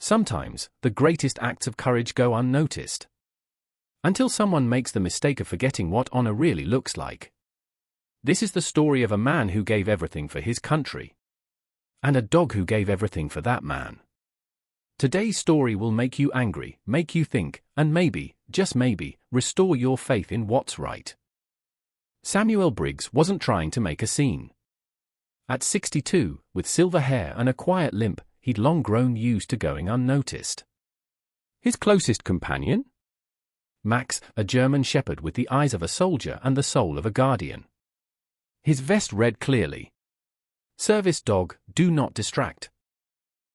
Sometimes, the greatest acts of courage go unnoticed. Until someone makes the mistake of forgetting what honor really looks like. This is the story of a man who gave everything for his country. And a dog who gave everything for that man. Today's story will make you angry, make you think, and maybe, just maybe, restore your faith in what's right. Samuel Briggs wasn't trying to make a scene. At 62, with silver hair and a quiet limp, he'd long grown used to going unnoticed. His closest companion? Max, a German shepherd with the eyes of a soldier and the soul of a guardian. His vest read clearly. Service dog, do not distract.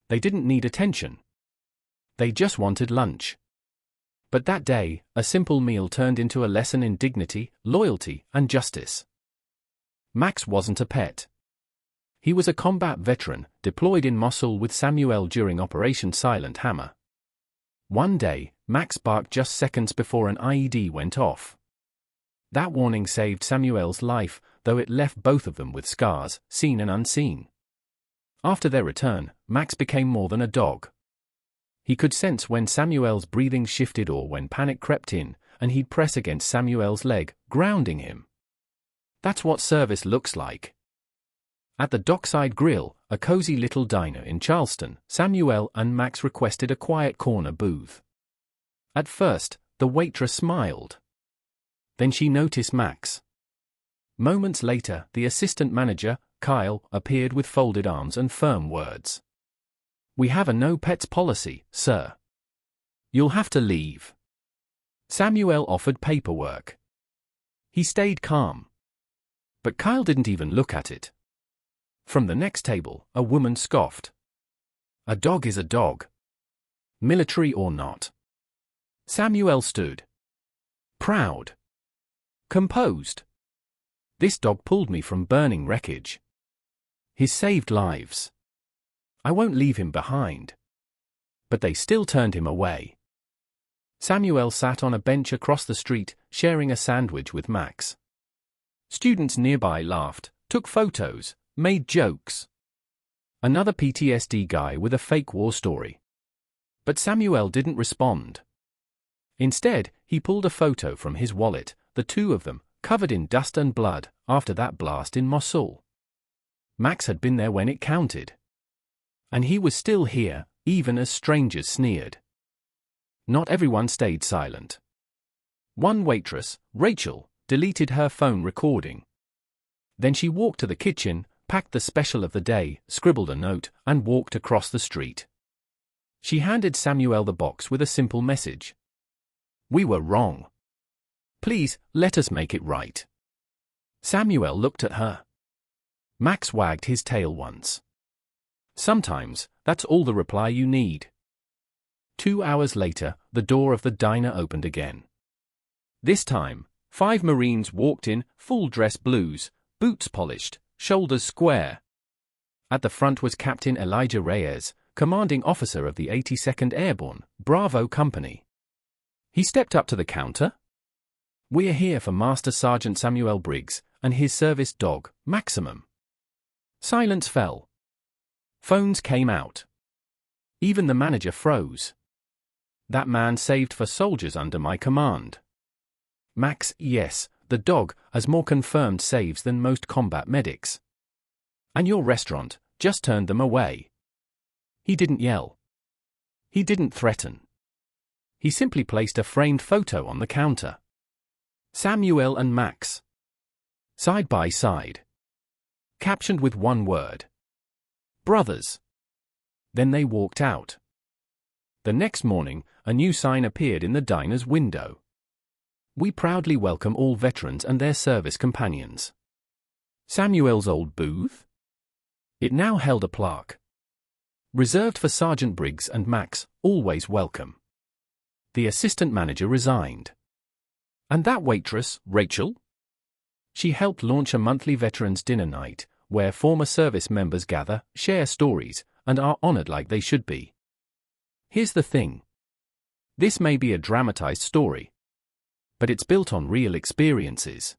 They didn't need attention. They just wanted lunch. But that day, a simple meal turned into a lesson in dignity, loyalty, and justice. Max wasn't a pet. He was a combat veteran, deployed in Mosul with Samuel during Operation Silent Hammer. One day, Max barked just seconds before an IED went off. That warning saved Samuel's life, though it left both of them with scars, seen and unseen. After their return, Max became more than a dog. He could sense when Samuel's breathing shifted or when panic crept in, and he'd press against Samuel's leg, grounding him. That's what service looks like. At the Dockside Grill, a cozy little diner in Charleston, Samuel and Max requested a quiet corner booth. At first, the waitress smiled. Then she noticed Max. Moments later, the assistant manager, Kyle, appeared with folded arms and firm words. "We have a no pets policy, sir. You'll have to leave." Samuel offered paperwork. He stayed calm. But Kyle didn't even look at it. From the next table, a woman scoffed. "A dog is a dog. Military or not." Samuel stood. Proud. Composed. "This dog pulled me from burning wreckage. He's saved lives. I won't leave him behind." But they still turned him away. Samuel sat on a bench across the street, sharing a sandwich with Max. Students nearby laughed, took photos, made jokes. Another PTSD guy with a fake war story. But Samuel didn't respond. Instead, he pulled a photo from his wallet, the two of them, covered in dust and blood, after that blast in Mosul. Max had been there when it counted. And he was still here, even as strangers sneered. Not everyone stayed silent. One waitress, Rachel, deleted her phone recording. Then she walked to the kitchen, packed the special of the day, scribbled a note, and walked across the street. She handed Samuel the box with a simple message. "We were wrong. Please, let us make it right." Samuel looked at her. Max wagged his tail once. Sometimes, that's all the reply you need. 2 hours later, the door of the diner opened again. This time, 5 Marines walked in, full dress blues, boots polished, shoulders square. At the front was Captain Elijah Reyes, commanding officer of the 82nd Airborne, Bravo Company. He stepped up to the counter. "We're here for Master Sergeant Samuel Briggs and his service dog, Maximum." Silence fell. Phones came out. Even the manager froze. "That man saved for soldiers under my command." "Max, yes, the dog, has more confirmed saves than most combat medics." "And your restaurant just turned them away." He didn't yell. He didn't threaten. He simply placed a framed photo on the counter. Samuel and Max. Side by side. Captioned with one word. "Brothers." Then they walked out. The next morning, a new sign appeared in the diner's window. "We proudly welcome all veterans and their service companions." Samuel's old booth? It now held a plaque. "Reserved for Sergeant Briggs and Max, always welcome." The assistant manager resigned. And that waitress, Rachel? She helped launch a monthly veterans dinner night, where former service members gather, share stories, and are honored like they should be. Here's the thing. This may be a dramatized story, but it's built on real experiences.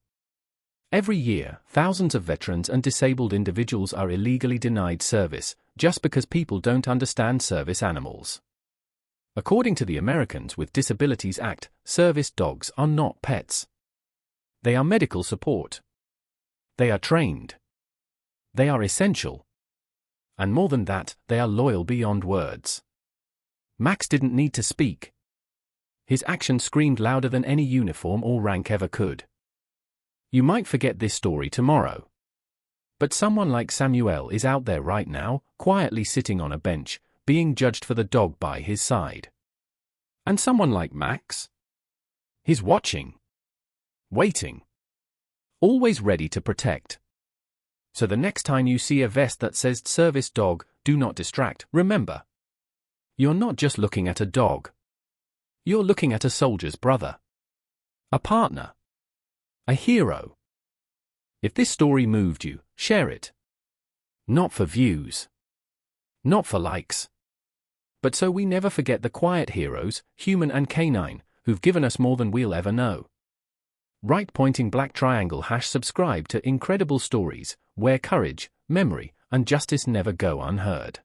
Every year, thousands of veterans and disabled individuals are illegally denied service, just because people don't understand service animals. According to the Americans with Disabilities Act, service dogs are not pets. They are medical support. They are trained. They are essential. And more than that, they are loyal beyond words. Max didn't need to speak. His action screamed louder than any uniform or rank ever could. You might forget this story tomorrow. But someone like Samuel is out there right now, quietly sitting on a bench, being judged for the dog by his side. And someone like Max? He's watching. Waiting. Always ready to protect. So the next time you see a vest that says service dog, do not distract, remember. You're not just looking at a dog. You're looking at a soldier's brother. A partner. A hero. If this story moved you, share it. Not for views. Not for likes. But so we never forget the quiet heroes, human and canine, who've given us more than we'll ever know. Right pointing black triangle # subscribe to incredible stories, where courage, memory, and justice never go unheard.